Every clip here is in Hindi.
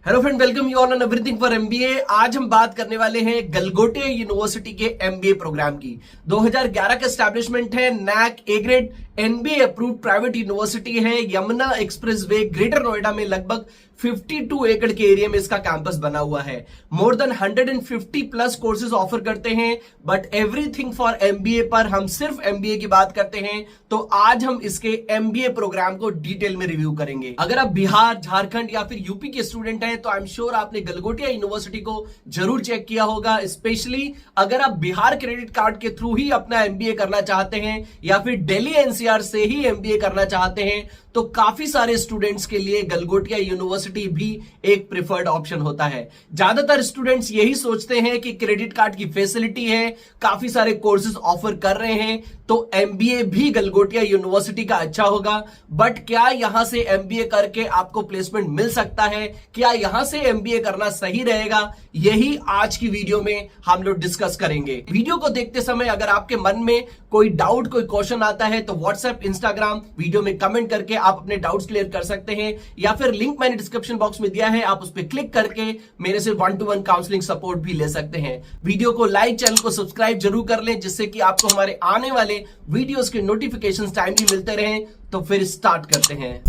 Hello friend, welcome you all on everything for MBA. आज हम बात करने वाले हैं गलगोटिया यूनिवर्सिटी के एमबीए प्रोग्राम की। 2011 का एस्टैब्लिशमेंट है, NAAC A grade NBA approved private university है। यमुना एक्सप्रेसवे ग्रेटर नोएडा में लगभग 52 एकड़ के एरिया में इसका कैंपस बना हुआ है। More than 150 plus courses offer करते हैं, बट एवरीथिंग फॉर एमबीए पर हम सिर्फ एमबीए की बात करते हैं। तो आज हम इसके एमबीए प्रोग्राम को डिटेल में रिव्यू करेंगे। अगर आप बिहार, झारखंड या फिर यूपी के स्टूडेंट हैं तो आई एम श्योर आपने गलगोटिया यूनिवर्सिटी को जरूर चेक किया होगा। स्पेशली अगर आप बिहार क्रेडिट कार्ड के थ्रू ही अपना एमबीए करना चाहते हैं या फिर दिल्ली एनसीआर से ही एमबीए करना चाहते हैं तो काफी सारे स्टूडेंट्स के लिए गलगोटिया यूनिवर्सिटी भी एक प्रिफर्ड ऑप्शन होता है। ज्यादातर स्टूडेंट्स यही सोचते हैं कि क्रेडिट कार्ड की फैसिलिटी है, काफी सारे कोर्सेज ऑफर कर रहे हैं तो एमबीए भी गलगोटिया यूनिवर्सिटी का अच्छा होगा। बट क्या यहां से एमबीए करके आपको प्लेसमेंट मिल सकता है? क्या यहां से एमबीए करना सही रहेगा? यही आज की वीडियो में हम लोग डिस्कस करेंगे। वीडियो को देखते समय अगर आपके मन में कोई डाउट, कोई क्वेश्चन आता है तो व्हाट्सएप, इंस्टाग्राम वीडियो में कमेंट करके आप अपने डाउट्स क्लियर कर सकते हैं, या फिर लिंक मैंने डिस्क्रिप्शन बॉक्स में दिया है, आप उस पर क्लिक करके मेरे से 1-to-1 काउंसलिंग सपोर्ट भी ले सकते हैं। वीडियो को लाइक, चैनल को सब्सक्राइब जरूर कर लें जिससे कि आपको हमारे आने वाले वीडियोस के नोटिफिकेशंस टाइमली मिलते रहें। तो फिर स्टार्ट करते हैं।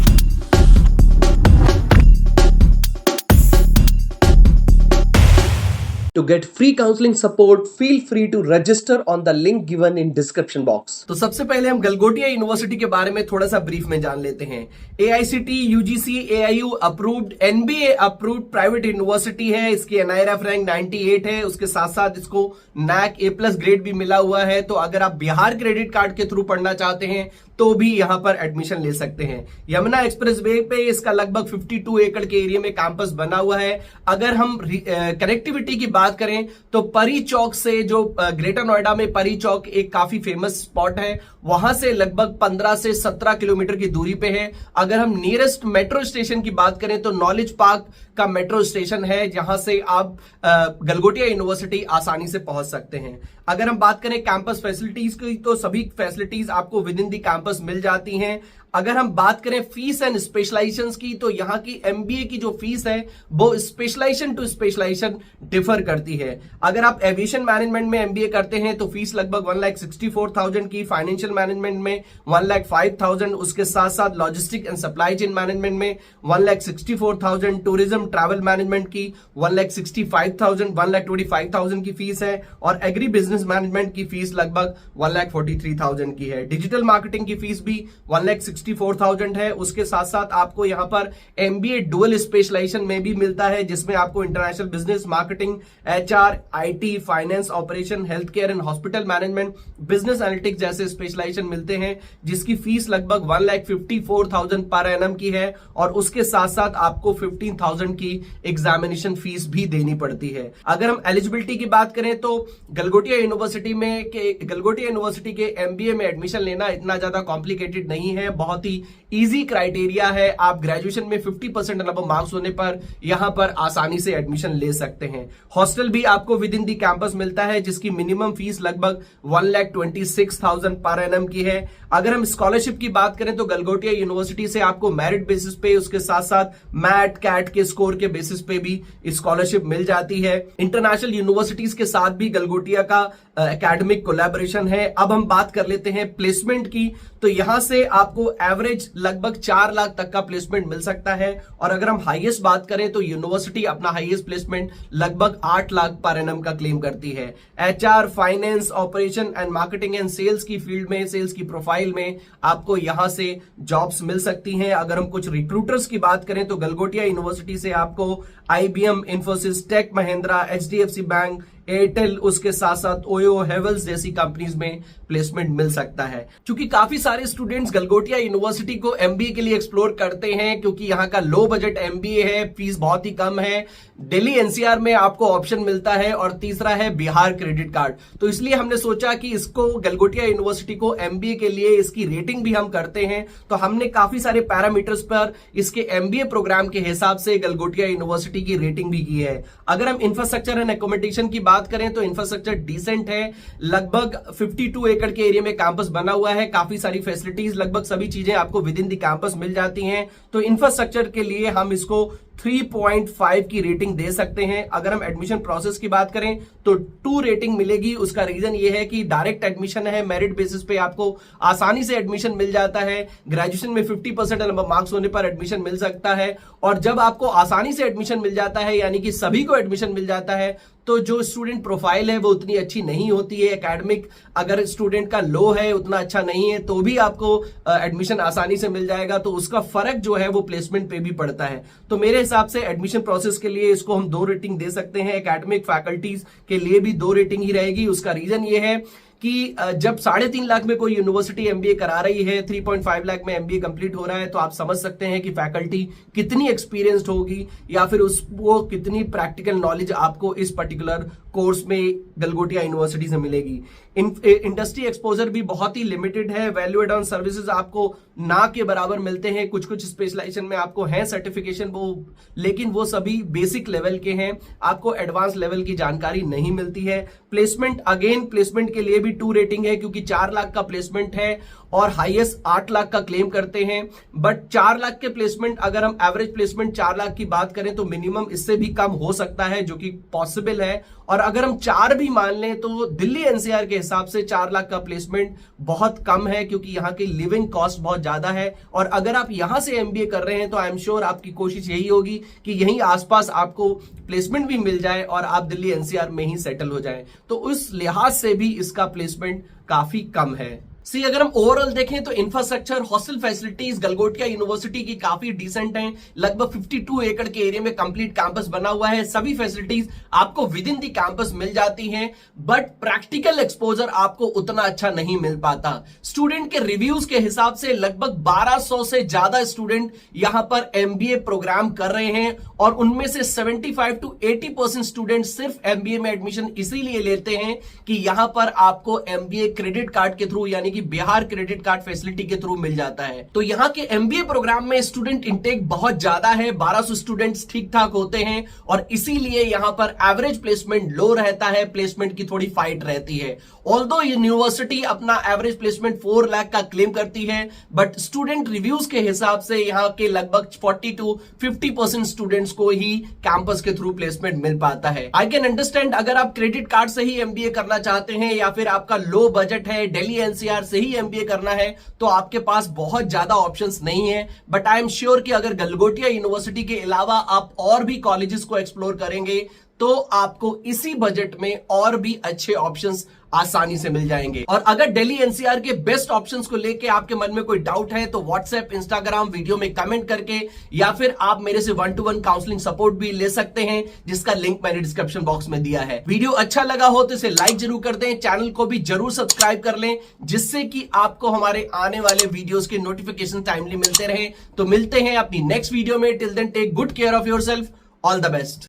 To get free counseling support, feel free to register on the link given in description box। तो सबसे पहले हम गलगोटिया यूनिवर्सिटी के बारे में थोड़ा सा ब्रीफ में जान लेते हैं। AICTE, UGC, AIU approved, NBA approved private university है। इसकी NIRF रैंक 98 है। उसके साथ साथ इसको NAC A+ ग्रेड भी मिला हुआ है। तो अगर आप बिहार क्रेडिट कार्ड के थ्रू पढ़ना चाहते हैं तो भी यहां पर एडमिशन ले सकते हैं। यमुना एक्सप्रेसवे पे इसका लगभग 52 एकड़ के एरिया में कैंपस बना हुआ है। अगर हम कनेक्टिविटी की बात करें तो परी चौक से, जो ग्रेटर नोएडा में परी चौक एक काफी फेमस स्पॉट है, वहां से लगभग 15 से 17 किलोमीटर की दूरी पे है। अगर हम नियरेस्ट मेट्रो स्टेशन की बात करें तो नॉलेज पार्क का मेट्रो स्टेशन है, जहां से आप गलगोटिया यूनिवर्सिटी आसानी से पहुंच सकते हैं। अगर हम बात करें कैंपस फैसिलिटीज की तो सभी फैसिलिटीज आपको विद इन दी कैंपस मिल जाती हैं। अगर हम बात करें फीस एंड स्पेशलाइजेशन की तो यहाँ की एमबीए की जो फीस है वो स्पेशलाइजेशन टू स्पेशलाइजेशन डिफर करती है। अगर आप एविएशन मैनेजमेंट में एमबीए करते हैं तो फीस लगभग 1,64,000 की, फाइनेंशियल मैनेजमेंट में 1,05,000, उसके साथ साथ logistic and supply chain management में 1,64,000, टूरिज्म ट्रैवल मैनेजमेंट की 1,65,000, 1,25,000 की फीस है, और एग्री बिजनेस मैनेजमेंट की फीस लगभग 1,43,000 की है। डिजिटल मार्केटिंग की फीस भी 1,64,000 है। उसके साथ साथ आपको यहां पर एमबीए डुअल स्पेशलाइजेशन में भी मिलता है, जिसमें आपको international business, marketing, HR, IT, finance, operation, health care and hospital management, business analytics जैसे स्पेशलाइजेशन मिलते हैं, जिसकी फीस लगभग 1,54,000 पर एनम की है, और उसके साथ साथ आपको 15,000 की एग्जामिनेशन फीस भी देनी पड़ती है। अगर हम एलिजिबिलिटी की बात करें तो गलगोटिया यूनिवर्सिटी के एमबीए में एडमिशन लेना इतना ज्यादा कॉम्प्लिकेटेड नहीं है, बहुत ही इजी क्राइटेरिया है। आप ग्रेजुएशन में 50% अबव मार्क्स होने पर यहां पर आसानी से एडमिशन ले सकते हैं। हॉस्टल भी आपको विद इन दी कैंपस मिलता है, जिसकी मिनिमम फीस लगभग 1,26,000 पर एनम की है। अगर हम स्कॉलरशिप की बात करें तो गलगोटिया यूनिवर्सिटी से आपको मेरिट बेसिस पे, उसके साथ साथ मैट कैट के स्कोर के बेसिस पे भी स्कॉलरशिप मिल जाती है। इंटरनेशनल यूनिवर्सिटीज के साथ भी गलगोटिया का एकेडमिक कोलैबोरेशन है। अब हम बात कर लेते हैं प्लेसमेंट की, तो यहां से आपको एवरेज लगभग 4 लाख तक का प्लेसमेंट मिल सकता है, और अगर हम हाईएस्ट बात करें तो यूनिवर्सिटी अपना हाईएस्ट प्लेसमेंट लगभग 8 लाख पर एनम का क्लेम करती है। HR, finance, operation and marketing and sales की फील्ड में, सेल्स की प्रोफाइल में आपको यहां से जॉब्स मिल सकती हैं। अगर हम कुछ रिक्रूटर्स की बात करें तो गलगोटिया यूनिवर्सिटी से आपको IBM, Infosys, Tech Mahindra, HDFC bank, Airtel, उसके साथ साथ ओयो, हेवल्स जैसी कंपनीज में प्लेसमेंट मिल सकता है। क्योंकि काफी सारे स्टूडेंट्स गलगोटिया यूनिवर्सिटी को एमबीए के लिए एक्सप्लोर करते हैं, क्योंकि यहाँ का लो बजट एमबीए है, फीस बहुत ही कम है, दिल्ली एनसीआर में आपको ऑप्शन मिलता है, और तीसरा है बिहार क्रेडिट कार्ड। तो इसलिए हमने सोचा कि इसको गलगोटिया यूनिवर्सिटी को एमबीए के लिए इसकी रेटिंग भी हम करते हैं, तो हमने काफी सारे पैरामीटर्स पर इसके एमबीए प्रोग्राम के हिसाब से गलगोटिया यूनिवर्सिटी की रेटिंग भी की है। अगर हम इंफ्रास्ट्रक्चर एंड एकोमोडेशन की बात करें तो इंफ्रास्ट्रक्चर डिसेंट है। लगभग 52 एकड़ के एरिया में कैंपस बना हुआ है, काफी सारी फैसिलिटीज, लगभग सभी चीजें आपको विद इन द कैंपस मिल जाती हैं। तो इंफ्रास्ट्रक्चर के लिए हम इसको 3.5 की रेटिंग दे सकते हैं। अगर हम एडमिशन प्रोसेस की बात करें तो 2 रेटिंग मिलेगी। उसका रीजन ये है कि डायरेक्ट एडमिशन है, मेरिट बेसिस पे आपको आसानी से एडमिशन मिल जाता है। ग्रेजुएशन में 50% मार्क्स होने पर एडमिशन मिल सकता है, और जब आपको आसानी से एडमिशन मिल जाता है यानी कि सभी को एडमिशन मिल जाता है, तो जो स्टूडेंट प्रोफाइल है वो उतनी अच्छी नहीं होती है। एकेडमिक अगर स्टूडेंट का लो है, उतना अच्छा नहीं है, तो भी आपको एडमिशन आसानी से मिल जाएगा। तो उसका फर्क जो है वो प्लेसमेंट पे भी पड़ता है। तो मेरे हिसाब से एडमिशन प्रोसेस के लिए इसको हम 2 रेटिंग दे सकते हैं। एकेडमिक फैकल्टीज के लिए भी 2 रेटिंग ही रहेगी। उसका रीजन ये है कि जब 3.5 लाख में कोई यूनिवर्सिटी एमबीए करा रही है, 3.5 लाख में एमबीए कंप्लीट हो रहा है, तो आप समझ सकते हैं कि फैकल्टी कितनी एक्सपीरियंस्ड होगी, या फिर उसको कितनी प्रैक्टिकल नॉलेज आपको इस पर्टिकुलर कोर्स में गलगोटिया यूनिवर्सिटी से मिलेगी। इंडस्ट्री एक्सपोजर भी बहुत ही लिमिटेड है। वैल्यू एड ऑन सर्विसेज आपको ना के बराबर मिलते हैं। कुछ कुछ स्पेशलाइजेशन में आपको है सर्टिफिकेशन वो, लेकिन वो सभी बेसिक लेवल के हैं, आपको एडवांस लेवल की जानकारी नहीं मिलती है। प्लेसमेंट, अगेन प्लेसमेंट के लिए भी 2 रेटिंग है, क्योंकि 4 लाख का प्लेसमेंट है और हाईएस्ट 8 लाख का क्लेम करते हैं। बट 4 लाख के प्लेसमेंट, अगर हम एवरेज प्लेसमेंट 4 लाख की बात करें तो मिनिमम इससे भी कम हो सकता है, जो कि पॉसिबल है। और अगर हम 4 भी मान लें तो दिल्ली एनसीआर के हिसाब से 4 लाख का प्लेसमेंट बहुत कम है, क्योंकि यहाँ की लिविंग कॉस्ट बहुत ज्यादा है। और अगर आप यहां से एमबीए कर रहे हैं तो आई एम श्योर आपकी कोशिश यही होगी कि यहीं आसपास आपको प्लेसमेंट भी मिल जाए और आप दिल्ली एनसीआर में ही सेटल हो जाएं। तो उस लिहाज से भी इसका प्लेसमेंट काफी कम है। सी अगर हम ओवरऑल देखें तो infrastructure, hostel facilities Galgotia university की काफी डिसेंट हैं। लगभग 52 एकड़ के एरिया में कंप्लीट कैंपस बना हुआ है। सभी फैसिलिटीज आपको विद इन दी कैंपस मिल जाती हैं, बट प्रैक्टिकल एक्सपोजर आपको उतना अच्छा नहीं मिल पाता। स्टूडेंट के रिव्यूज के हिसाब से लगभग 1200 से ज्यादा स्टूडेंट यहां पर एमबीए प्रोग्राम कर रहे हैं, और उनमें से 75 to 80% स्टूडेंट सिर्फ एमबीए में एडमिशन इसीलिए लेते हैं कि यहां पर आपको एमबीए क्रेडिट कार्ड के थ्रू, यानी कि बिहार क्रेडिट कार्ड फैसिलिटी के थ्रू मिल जाता है। तो यहाँ के एमबीए प्रोग्राम में स्टूडेंट इंटेक बहुत ज्यादा है, 1200 स्टूडेंट्स ठीक ठाक होते हैं, और इसीलिए यहाँ पर एवरेज प्लेसमेंट लो रहता है। प्लेसमेंट की थोड़ी फाइट रहती है। ऑल्दो यूनिवर्सिटी अपना एवरेज प्लेसमेंट 4 लाख का क्लेम करती है, बट स्टूडेंट रिव्यूज के हिसाब से यहाँ के लगभग 40 to 50% स्टूडेंट्स को ही कैंपस के थ्रू प्लेसमेंट मिल पाता है। आई कैन अंडरस्टैंड अगर आप क्रेडिट कार्ड से ही एमबीए करना चाहते हैं, या फिर आपका लो बजट है, दिल्ली एनसीआर से ही एमबीए करना है, तो आपके पास बहुत ज्यादा ऑप्शंस नहीं है। बट आई एम श्योर कि अगर गलगोटिया यूनिवर्सिटी के अलावा आप और भी कॉलेजेस को एक्सप्लोर करेंगे तो आपको इसी बजट में और भी अच्छे ऑप्शंस आसानी से मिल जाएंगे। और अगर दिल्ली एनसीआर के बेस्ट ऑप्शंस को लेके आपके मन में कोई डाउट है तो व्हाट्सएप, इंस्टाग्राम वीडियो में कमेंट करके, या फिर आप मेरे से 1-to-1 काउंसलिंग सपोर्ट भी ले सकते हैं, जिसका लिंक मैंने डिस्क्रिप्शन बॉक्स में दिया है। वीडियो अच्छा लगा हो तो इसे लाइक जरूर कर दें, चैनल को भी जरूर सब्सक्राइब कर लें, जिससे कि आपको हमारे आने वाले वीडियोस के नोटिफिकेशन टाइमली मिलते रहे। तो मिलते हैं अपनी नेक्स्ट वीडियो में। Till then take good care of yourself. All the best.